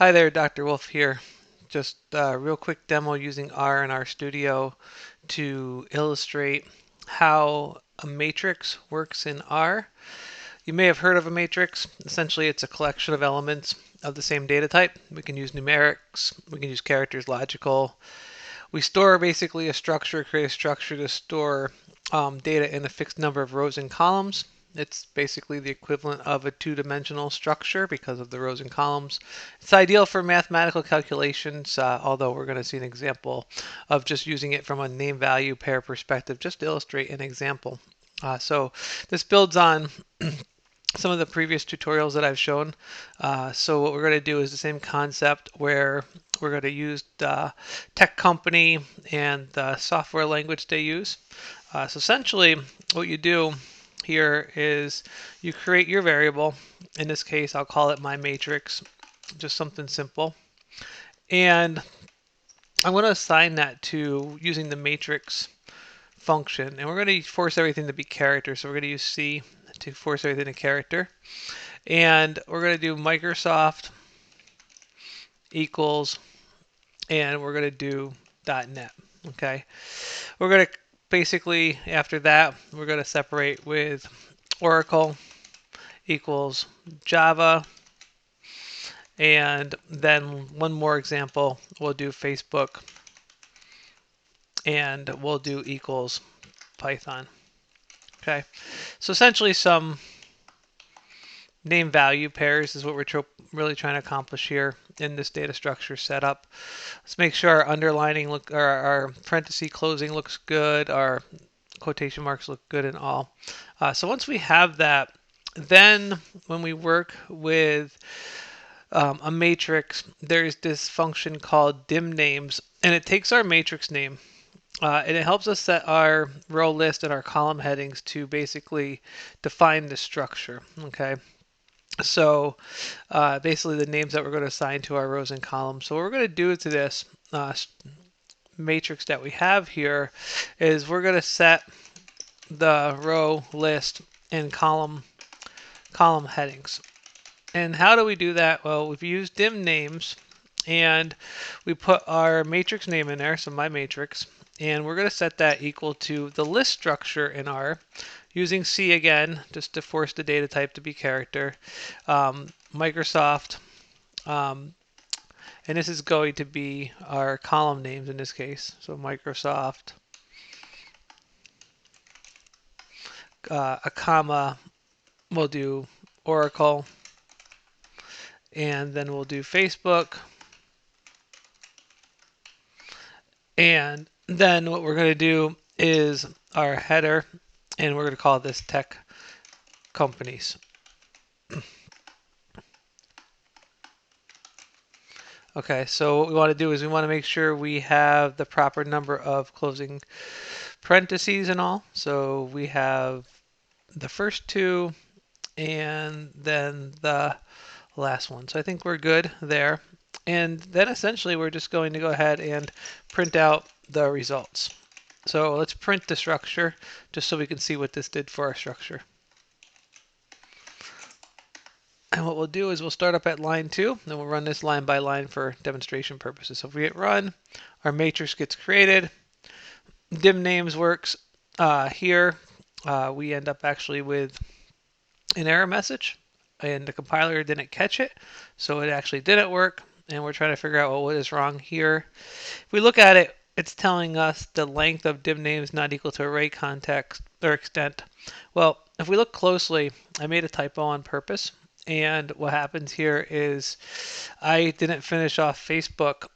Hi there, Dr. Wolfe here. Just a real quick demo using R in RStudio to illustrate how a matrix works in R. You may have heard of a matrix. Essentially, it's a collection of elements of the same data type. We can use numerics, we can use characters, logical. We store basically a structure, create a structure to store data in a fixed number of rows and columns. It's basically the equivalent of a two-dimensional structure because of the rows and columns. It's ideal for mathematical calculations, although we're going to see an example of just using it from a name value pair perspective just to illustrate an example. So this builds on some of the previous tutorials that I've shown. So what we're going to do is the same concept where we're going to use the tech company and the software language they use. So essentially what you do here is you create your variable. In this case, I'll call it my matrix, just something simple. And I'm going to assign that to using the matrix function. And we're going to force everything to be character. So we're going to use C to force everything to character. And we're going to do Microsoft equals, and we're going to do .NET. Okay. We're going to basically, after that, we're going to separate with Oracle equals Java. And then one more example, we'll do Facebook, and we'll do equals Python. Okay. So essentially some name value pairs is what we're really trying to accomplish here in this data structure setup. Let's make sure our underlining our parenthesis closing looks good, our quotation marks look good and all. So once we have that, then when we work with a matrix, there's this function called dimnames, and it takes our matrix name and it helps us set our row list and our column headings to basically define the structure. Okay. So basically the names that we're going to assign to our rows and columns. So what we're going to do to this matrix that we have here is we're going to set the row list and column headings. And how do we do that? Well, we've used dim names and we put our matrix name in there, so my matrix, and we're going to set that equal to the list structure in R using C again, just to force the data type to be character, Microsoft, and this is going to be our column names in this case. So Microsoft, a comma, we'll do Oracle, and then we'll do Facebook. And then what we're going to do is our header, and we're going to call this tech companies. Okay, so what we want to do is we want to make sure we have the proper number of closing parentheses and all. So we have the first two and then the last one. So I think we're good there. And then essentially we're just going to go ahead and print out the results. So let's print the structure just so we can see what this did for our structure. And what we'll do is we'll start up at line 2, and we'll run this line by line for demonstration purposes. So if we hit run, our matrix gets created. Dim names works. Here we end up actually with an error message, and the compiler didn't catch it, so it actually didn't work. And we're trying to figure out, well, what is wrong here. If we look at it, it's telling us the length of dim names not equal to array context or extent. Well, if we look closely, I made a typo on purpose. And what happens here is I didn't finish off Facebook,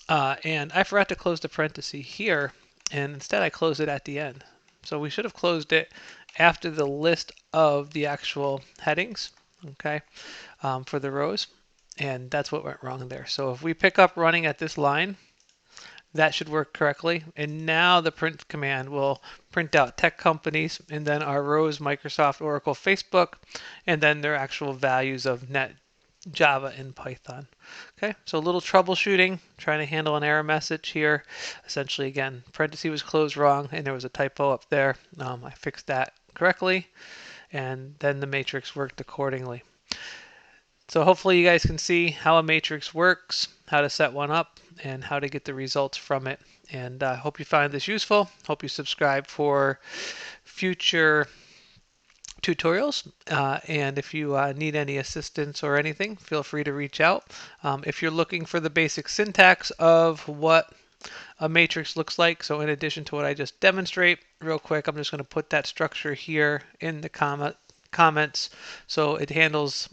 and I forgot to close the parenthesis here, and instead I closed it at the end. So we should have closed it after the list of the actual headings, okay, for the rows, and that's what went wrong there. So if we pick up running at this line, that should work correctly. And now the print command will print out tech companies and then our rows, Microsoft, Oracle, Facebook, and then their actual values of net, Java, and Python. Okay, so a little troubleshooting, trying to handle an error message here. Essentially, again, parenthesis was closed wrong and there was a typo up there. I fixed that correctly, and then the matrix worked accordingly. So hopefully you guys can see how a matrix works, how to set one up, and how to get the results from it. And I hope you find this useful. Hope you subscribe for future tutorials. And if you need any assistance or anything, feel free to reach out. If you're looking for the basic syntax of what a matrix looks like, so in addition to what I just demonstrate, real quick, I'm just going to put that structure here in the comments. So it handles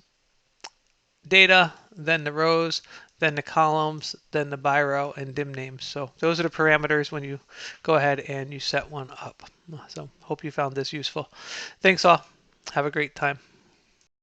data, then the rows, then the columns, then the byrow and dim names. So those are the parameters when you go ahead and you set one up. So hope you found this useful. Thanks all. Have a great time.